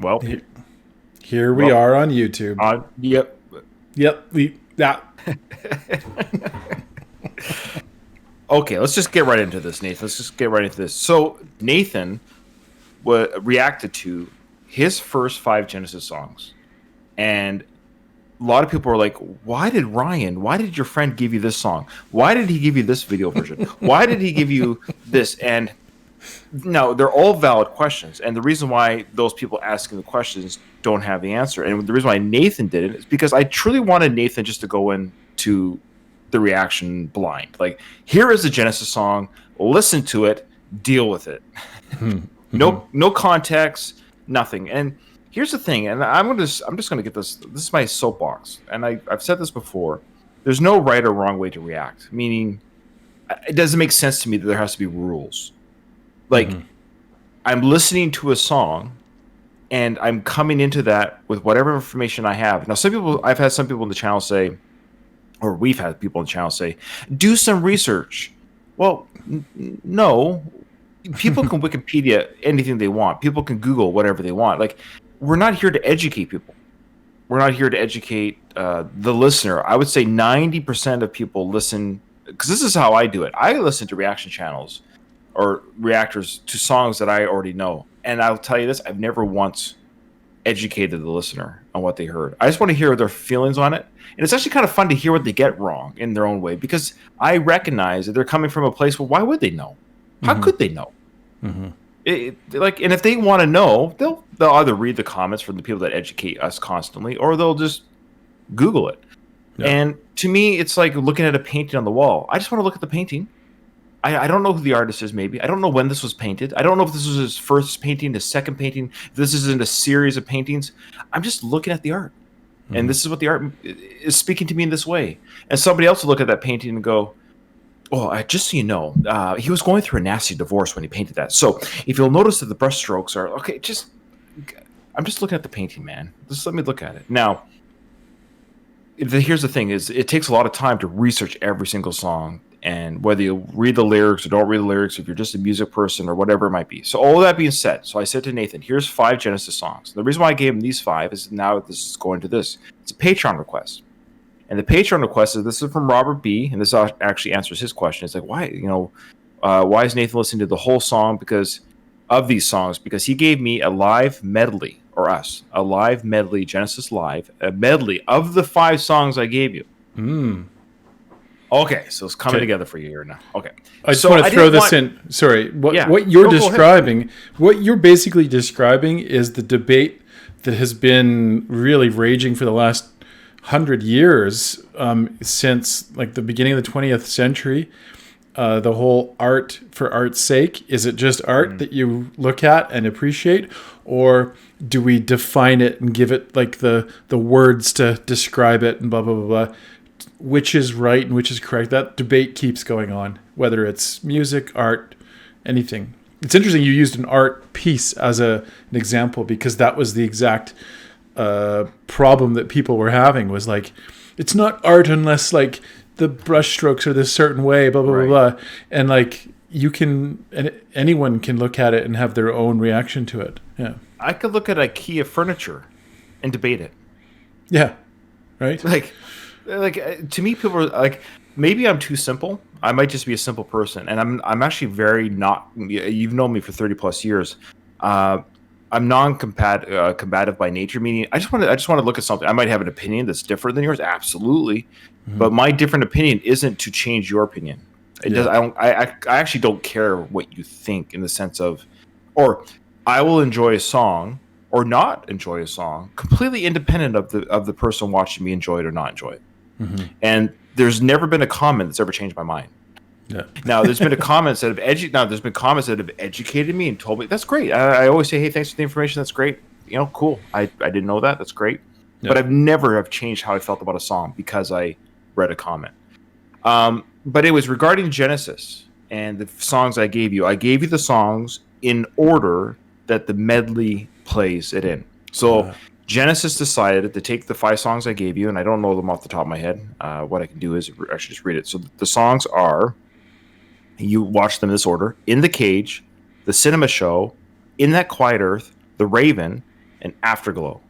Well, Here we are on YouTube. Yep. Okay, let's just get right into this, Nathan. Let's just get right into this. So Nathan reacted to his first 5 Genesis songs, and a lot of people are like, why did your friend give you this song? Why did he give you this video version? Why did he give you this? And no, they're all valid questions. And the reason why those people asking the questions don't have the answer, and the reason why Nathan did it, is because I truly wanted Nathan just to go into the reaction blind. Like, here is a Genesis song, listen to it, deal with it. No context, nothing. And here's the thing, and I'm just gonna get this. This is my soapbox, and I've said this before. There's no right or wrong way to react. Meaning, it doesn't make sense to me that there has to be rules. Like, I'm listening to a song, and I'm coming into that with whatever information I have. Now, I've had some people in the channel say, or we've had people in the channel say, do some research. Well, no. People can Wikipedia anything they want. People can Google whatever they want. Like, we're not here to educate people. We're not here to educate the listener. I would say 90% of people listen, because this is how I do it. I listen to reaction channels or reactors to songs that I already know. And I'll tell you this, I've never once educated the listener on what they heard. I just want to hear their feelings on it. And it's actually kind of fun to hear what they get wrong in their own way, because I recognize that they're coming from a place where, why would they know? How could they know? And if they want to know, they'll either read the comments from the people that educate us constantly, or they'll just Google it. Yeah. And to me, it's like looking at a painting on the wall. I just want to look at the painting. I don't know who the artist is, maybe. I don't know when this was painted. I don't know if this was his first painting, his second painting, if this is in a series of paintings. I'm just looking at the art. And this is what the art is speaking to me in this way. And somebody else will look at that painting and go, oh, just so you know, he was going through a nasty divorce when he painted that. So if you'll notice that the brush strokes are, okay, I'm just looking at the painting, man. Just let me look at it. Now, here's the thing, is it takes a lot of time to research every single song. And whether you read the lyrics or don't read the lyrics, if you're just a music person or whatever it might be. So all of that being said, so I said to Nathan, here's 5 Genesis songs. The reason why I gave him these 5 is now this is going to this. It's a Patreon request. And the Patreon request is, this is from Robert B. And this actually answers his question. It's like, why is Nathan listening to the whole song because of these songs? Because he gave me a live medley, or us, a live medley, Genesis Live, a medley of the 5 songs I gave you. Okay, so it's coming together for you here now. Okay, I just want to throw this in. Sorry, what you're describing, what you're basically describing, is the debate that has been really raging for the last 100 years, since like the beginning of the 20th century. The whole art for art's sake. Is it just art that you look at and appreciate, or do we define it and give it like the words to describe it and blah blah blah blah? Which is right and which is correct? That debate keeps going on, whether it's music, art, anything. It's interesting you used an art piece as an example, because that was the exact problem that people were having, was like, it's not art unless like the brush strokes are this certain way, blah, blah, blah, blah. And like, anyone can look at it and have their own reaction to it. Yeah. I could look at IKEA furniture and debate it. Yeah. Right. Like to me, people are like, maybe I'm too simple. I might just be a simple person, and I'm actually very not. You've known me for 30 plus years. I'm non-combative by nature, meaning I just want to look at something. I might have an opinion that's different than yours, absolutely, but my different opinion isn't to change your opinion. It does. I actually don't care what you think, in the sense of, or I will enjoy a song or not enjoy a song completely independent of the person watching me enjoy it or not enjoy it. And there's never been a comment that's ever changed my mind. Yeah. Now, there's been comments that have educated me and told me, that's great. I always say, hey, thanks for the information. That's great. Cool. I didn't know that. That's great. Yeah. But I've never have changed how I felt about a song because I read a comment. But it was regarding Genesis. and the songs I gave you the songs in order that the medley plays it in. So Genesis decided to take the 5 songs I gave you, and I don't know them off the top of my head. What I can do is actually just read it. So the songs are, you watch them in this order: In the Cage, The Cinema Show, In That Quiet Earth, The Raven, and Afterglow.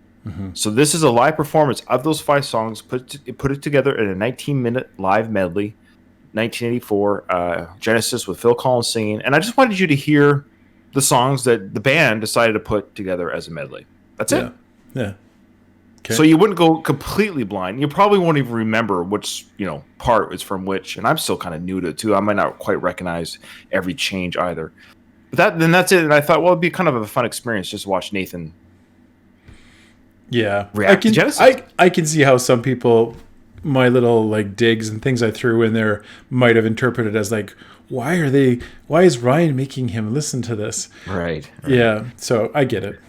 So this is a live performance of those 5 songs, put it together in a 19-minute live medley, 1984, Genesis with Phil Collins singing. And I just wanted you to hear the songs that the band decided to put together as a medley. That's it. Yeah. Okay. So you wouldn't go completely blind. You probably won't even remember which, part is from which. And I'm still kind of new to it too. I might not quite recognize every change either. But that's it. And I thought, well, it'd be kind of a fun experience just to watch Nathan. Yeah, react to Genesis. I can see how some people, my little like digs and things I threw in there, might have interpreted as like, why is Ryan making him listen to this? Right. Yeah. So I get it.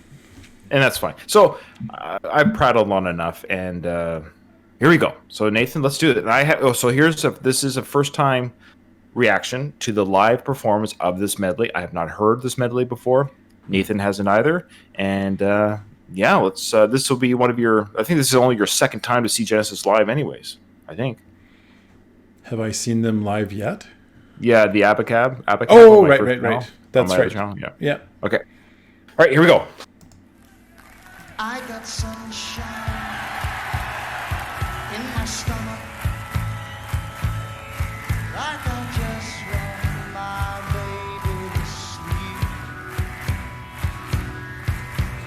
And that's fine. So I've prattled on enough, and here we go. So Nathan, let's do it. And this is a first time reaction to the live performance of this medley. I have not heard this medley before. Nathan hasn't either. And let's. This will be one of your. I think this is only your second time to see Genesis live, anyways. I think. Have I seen them live yet? Yeah, the Abacab. Oh, right. That's right. Yeah. Okay. All right, here we go. I got sunshine in my stomach. I can just want my baby to sleep.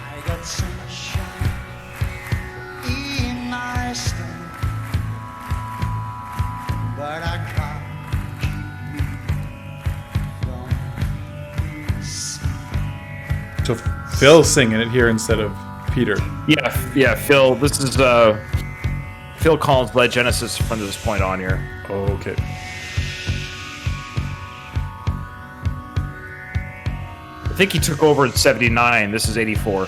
I got sunshine in my stomach, but I can't keep me from sleep. So Phil's singing it here instead of Peter. Yeah, Phil. This is Phil Collins led Genesis from this point on here. Oh, okay. I think he took over in 79. This is 84.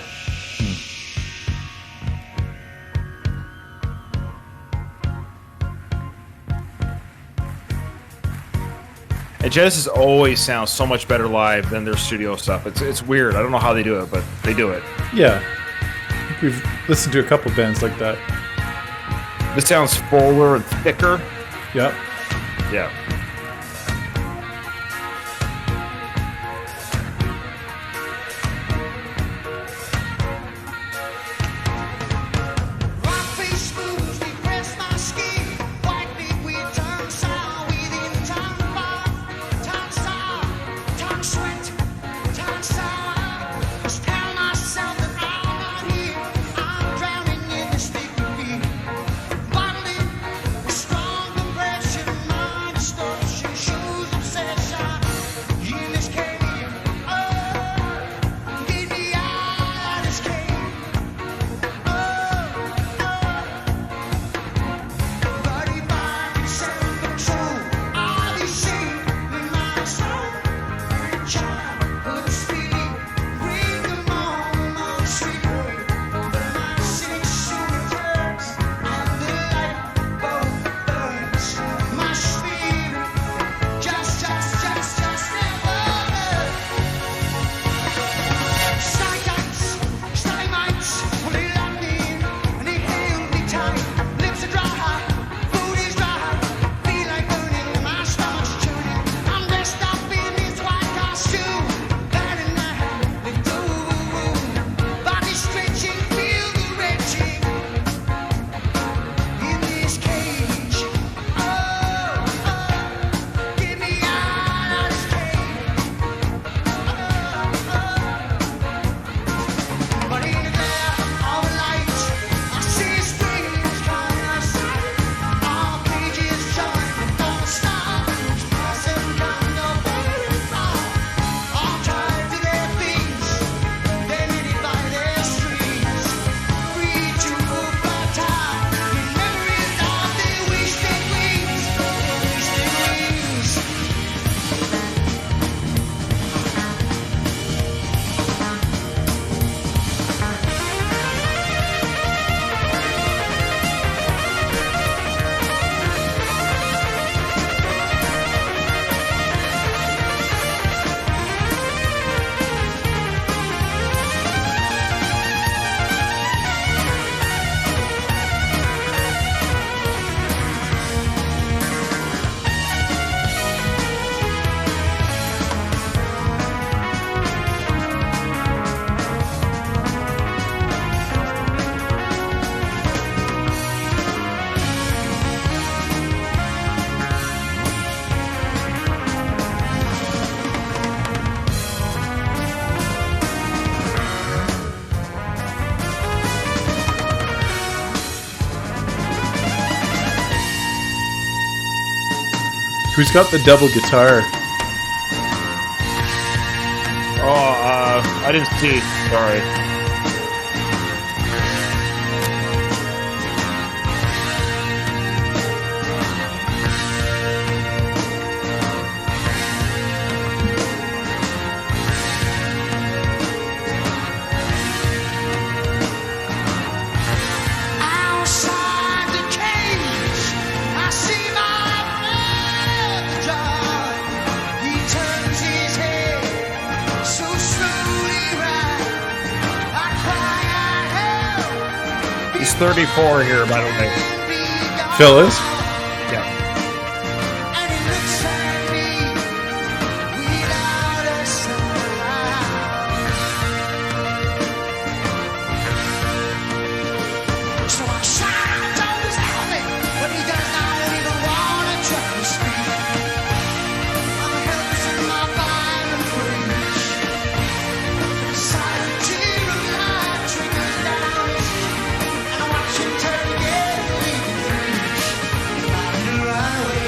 And Genesis always sounds so much better live than their studio stuff. It's weird. I don't know how they do it, but they do it. Yeah. We've listened to a couple bands like that. This sounds fuller and thicker. Yep. Yeah. Who's got the double guitar? Oh, I didn't see. Sorry. Outside the cage, I see my brother. He turns his head so slowly right. I cry out, help. He's 34 here, by the way. Phil is? Yeah. And he looks at me without a smile. So I shout, "Don't tell me," but he does not even wanna try to speak. I'm helpless in my violent rage. Silent tear of light trickles down his cheek, and I watch him turn again, leaving freeze. Under our way.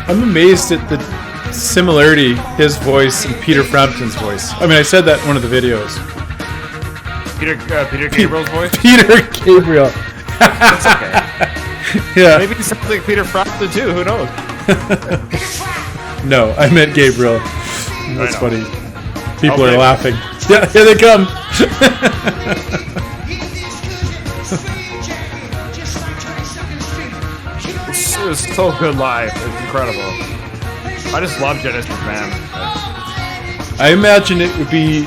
I'm amazed at the similarity, his voice and Peter Frampton's voice. I mean, I said that in one of the videos. Peter Gabriel's voice? Peter Gabriel. That's okay. Yeah. Maybe he's something like Peter Frampton too. Who knows? No, I meant Gabriel. That's know. funny. People Okay. are laughing. Yeah, here they come. It was so good live. It's incredible. I just love Genesis, man. I imagine it would be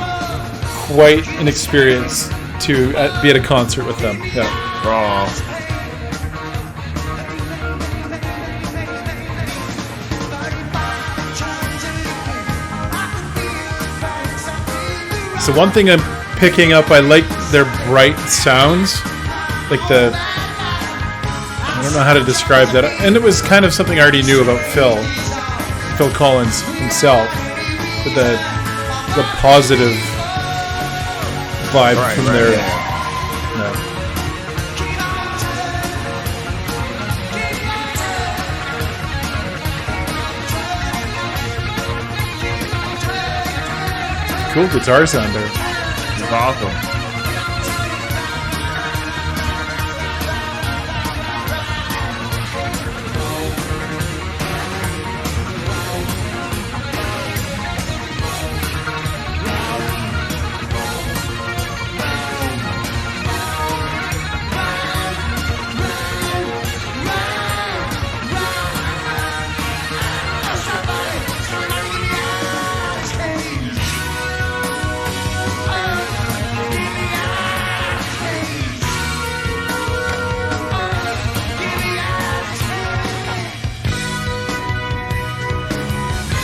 quite an experience to be at a concert with them. Yeah. Bro. So one thing I'm picking up, I like their bright sounds, like the, I don't know how to describe that, and it was kind of something I already knew about Phil Collins himself, but the positive vibe from their. Yeah. Cool guitar sound there. It's awesome.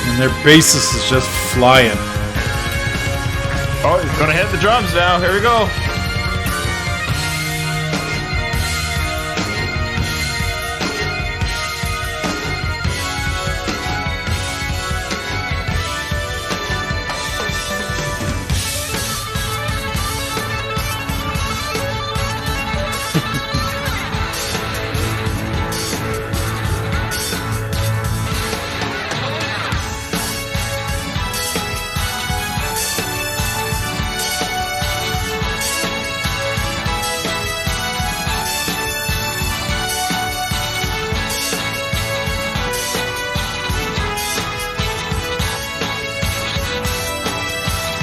And their bassist is just flying. Oh, he's gonna hit the drums now. Here we go.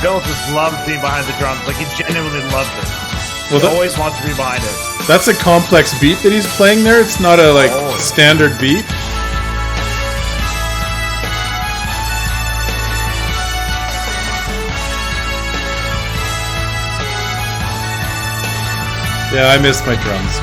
Bill just loves being behind the drums. Like, he genuinely loves it. Well, He always wants to be behind it. that's a complex beat that he's playing there. It's not a standard beat. Yeah, I missed my drums.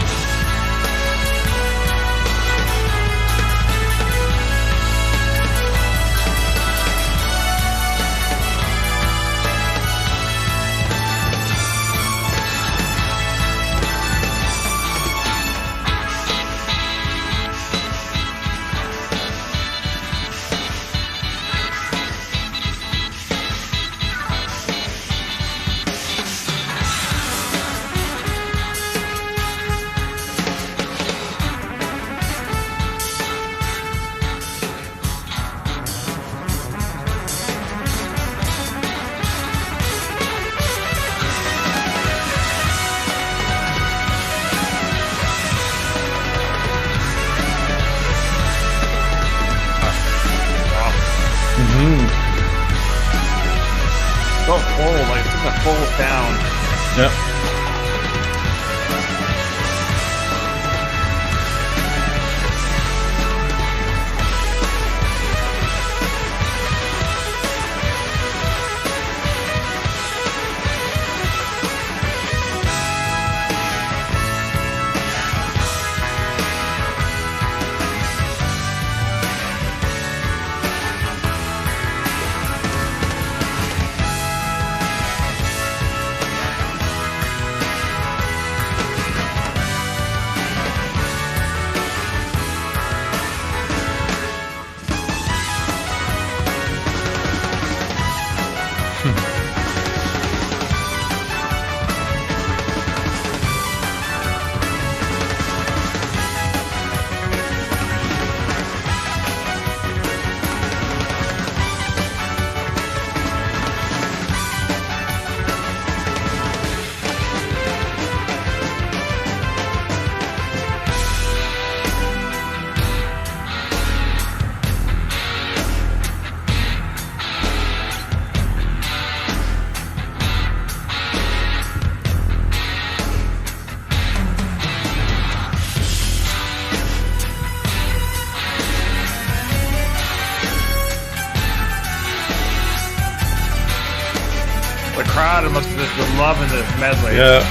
full, like it's a full sound. Yep. The crowd must have just been loving this medley. Yeah.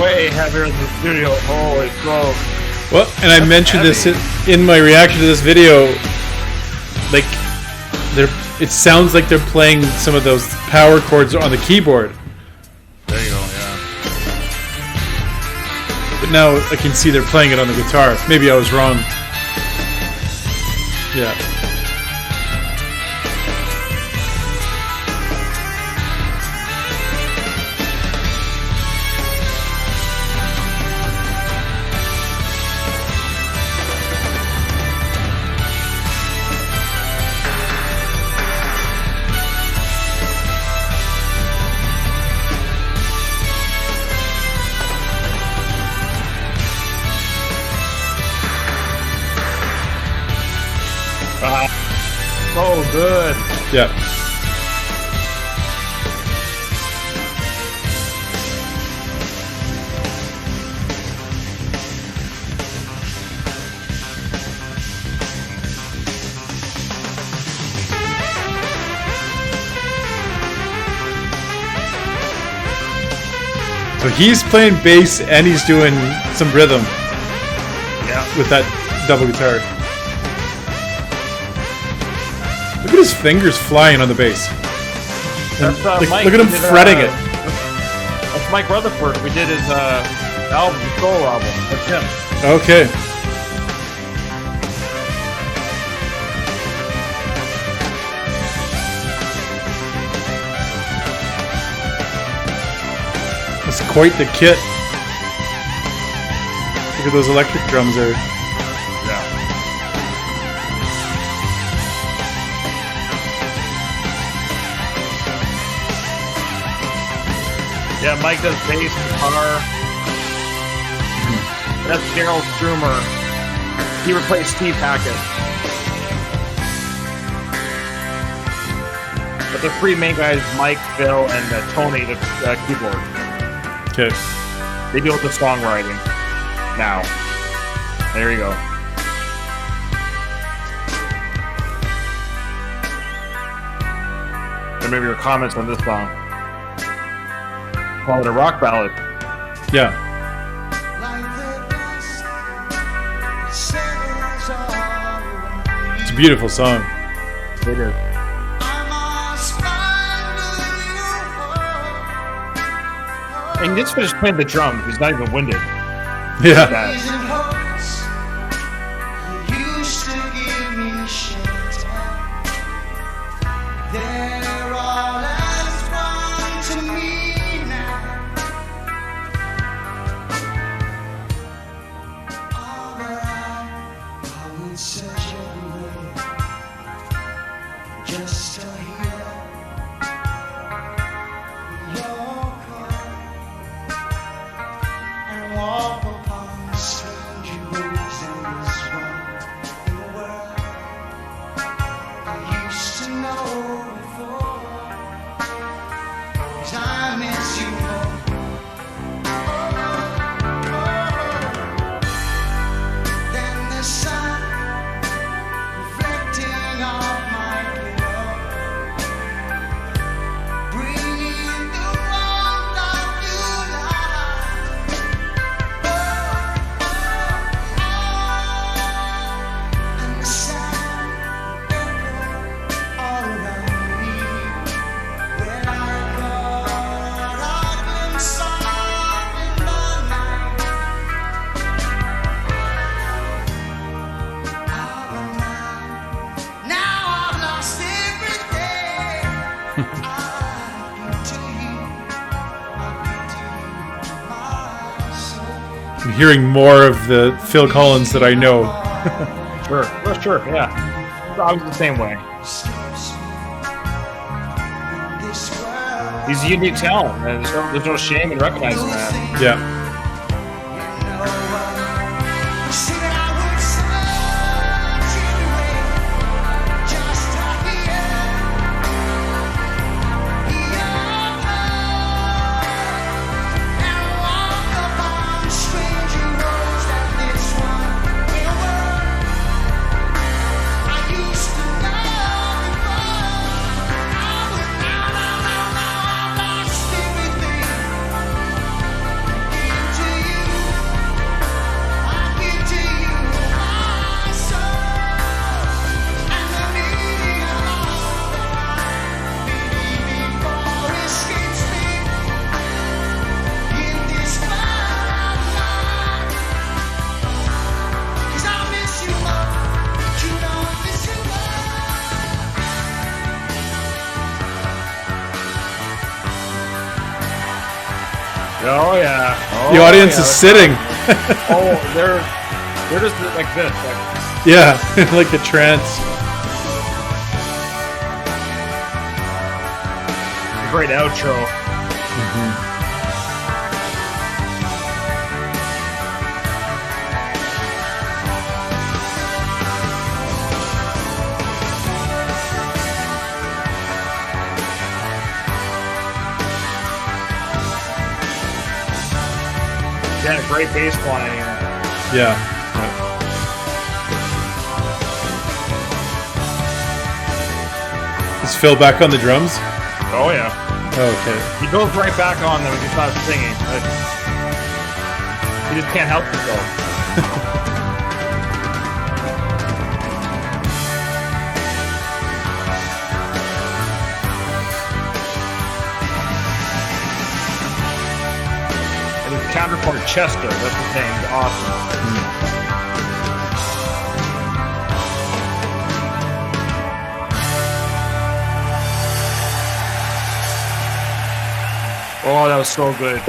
Way heavier in the studio. Holy smokes. Well, and I mentioned this in my reaction to this video. Like, it sounds like they're playing some of those power chords on the keyboard. There you go, yeah. But now I can see they're playing it on the guitar. Maybe I was wrong. Yeah. So good. Yeah. So he's playing bass and he's doing some rhythm. Yeah. With that double guitar. Look at his fingers flying on the bass. That's, Mike, look at him fretting it. That's Mike Rutherford. We did his album, solo album. That's him. Okay. That's quite the kit. Look at those electric drums there. Yeah. Yeah, Mike does bass, guitar. That's Daryl Strummer. He replaced Steve Hackett. But the three main guys, Mike, Phil, and Tony, the keyboard. Okay. They deal with the songwriting now. There you go. And maybe your comments on this song. Call it a rock ballad. Yeah. It's a beautiful song. It is. And he just finished playing the drums. He's not even winded. Yeah. I'm hearing more of the Phil Collins that I know. Sure, yeah. I was the same way. He's a unique talent, and there's no shame in recognizing that. Yeah. Oh yeah. Oh, the audience is sitting. They're just like this. Yeah, like a trance. Great outro. Yeah, great bass line. Yeah. Is Phil back on the drums? Oh yeah. Oh, okay. He goes right back on them when he's not singing. He just can't help himself. And his counterpart Chester, that's his name. He's awesome. Oh, that was so good.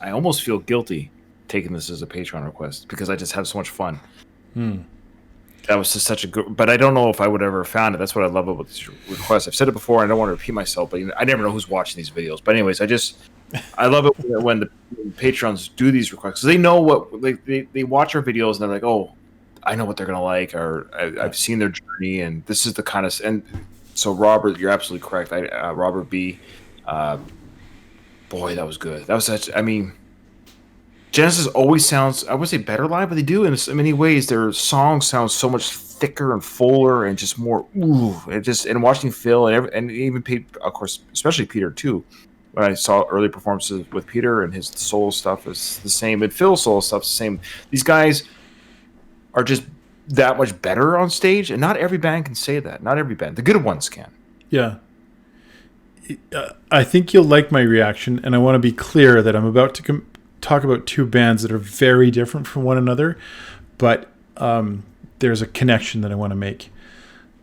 I almost feel guilty taking this as a Patreon request because I just have so much fun. That was just such a good, but I don't know if I would ever have found it. That's what I love about these requests. I've said it before, and I don't want to repeat myself, but I never know who's watching these videos. But anyways, I love it when the patrons do these requests. They know what they watch our videos and they're like, oh, I know what they're gonna like, or I've seen their journey, and this is the kind of. And so Robert, you're absolutely correct. Robert B. Boy, that was good. That was such. I mean, Genesis always sounds, I would say better live, but they do in so many ways. Their songs sound so much thicker and fuller and just more ooh. It just, and watching Phil and even Pete, of course, especially Peter too. When I saw early performances with Peter and his solo stuff is the same, and Phil's solo stuff's the same. These guys are just that much better on stage, and not every band can say that. Not every band, the good ones can. Yeah. I think you'll like my reaction, and I want to be clear that I'm about to talk about two bands that are very different from one another, but there's a connection that I want to make.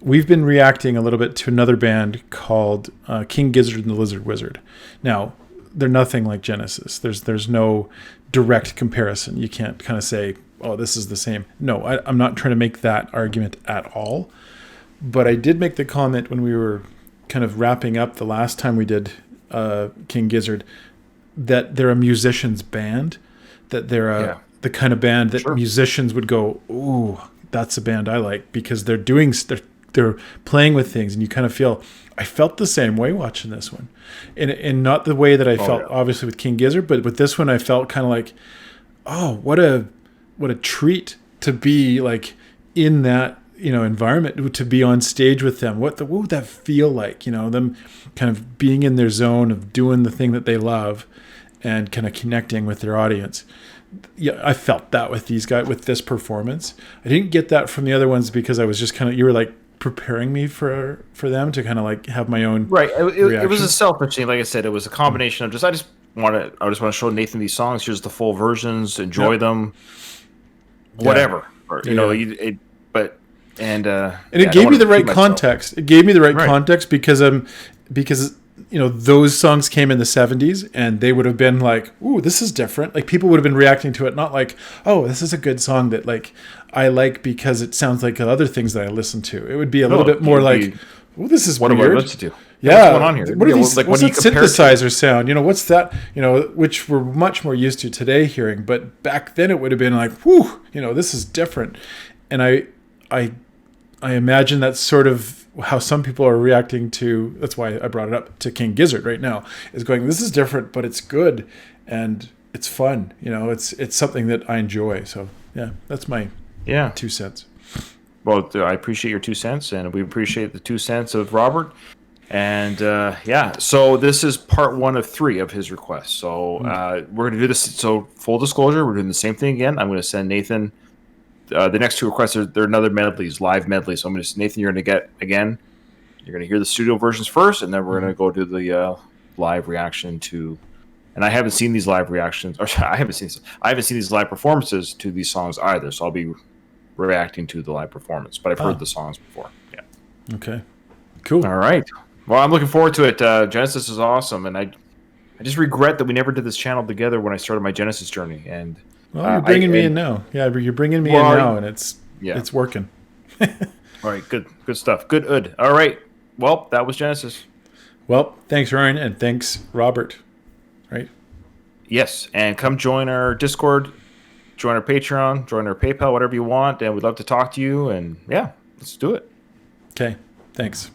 We've been reacting a little bit to another band called King Gizzard and the Lizard Wizard. Now, they're nothing like Genesis. There's no direct comparison. You can't kind of say, oh, this is the same. No, I'm not trying to make that argument at all. But I did make the comment when we were kind of wrapping up the last time we did King Gizzard that they're a musician's band, that they're the kind of band that musicians would go, ooh, that's a band I like, because they're playing with things, and you kind of feel, I felt the same way watching this one, and not the way that I felt obviously with King Gizzard, but with this one I felt kind of like, oh, what a treat to be like in that, you know, environment, to be on stage with them. What would that feel like? You know, them kind of being in their zone of doing the thing that they love and kind of connecting with their audience. Yeah, I felt that with these guys, with this performance. I didn't get that from the other ones because I was just kind of, you were like preparing me for them to kind of like have my own It was a selfish thing. Like I said, it was a combination of I just want to show Nathan these songs. Here's the full versions. Enjoy them. Whatever. Or, you know, it gave me the right context. It gave me the right context because you know, those songs came in the 70s and they would have been like, ooh, this is different. Like, people would have been reacting to it, not like, oh, this is a good song that like I like because it sounds like other things that I listen to. It would be a little bit more like, oh, this is weird. What do I listen to? Yeah. What's going on here? What are these, like, what's that synthesizer sound? You know, what's that? You know, which we're much more used to today hearing. But back then it would have been like, whew, you know, this is different. And I imagine that's sort of how some people are reacting to, that's why I brought it up, to King Gizzard right now, is going, this is different, but it's good and it's fun. You know, it's something that I enjoy. So yeah, that's my 2 cents. Well, I appreciate your 2 cents, and we appreciate the 2 cents of Robert. And so this is part 1 of 3 of his requests. So we're going to do this. So full disclosure, we're doing the same thing again. I'm going to send Nathan the next 2 requests. They're another medleys, live medleys. So I'm going to, Nathan, you're going to get, again, you're going to hear the studio versions first, and then we're going to go to the live reaction to, and I haven't seen these live reactions, or I haven't seen these live performances to these songs either. So I'll be reacting to the live performance, but I've heard the songs before. Yeah. Okay. Cool. All right. Well, I'm looking forward to it. Genesis is awesome, and I just regret that we never did this channel together when I started my Genesis journey. And well, you're bringing me in now. Yeah, you're bringing me in now, and it's working. All right, good stuff. Good. All right. Well, that was Genesis. Well, thanks, Ryan, and thanks, Robert. Right? Yes, and come join our Discord, join our Patreon, join our PayPal, whatever you want, and we'd love to talk to you. And yeah, let's do it. Okay. Thanks.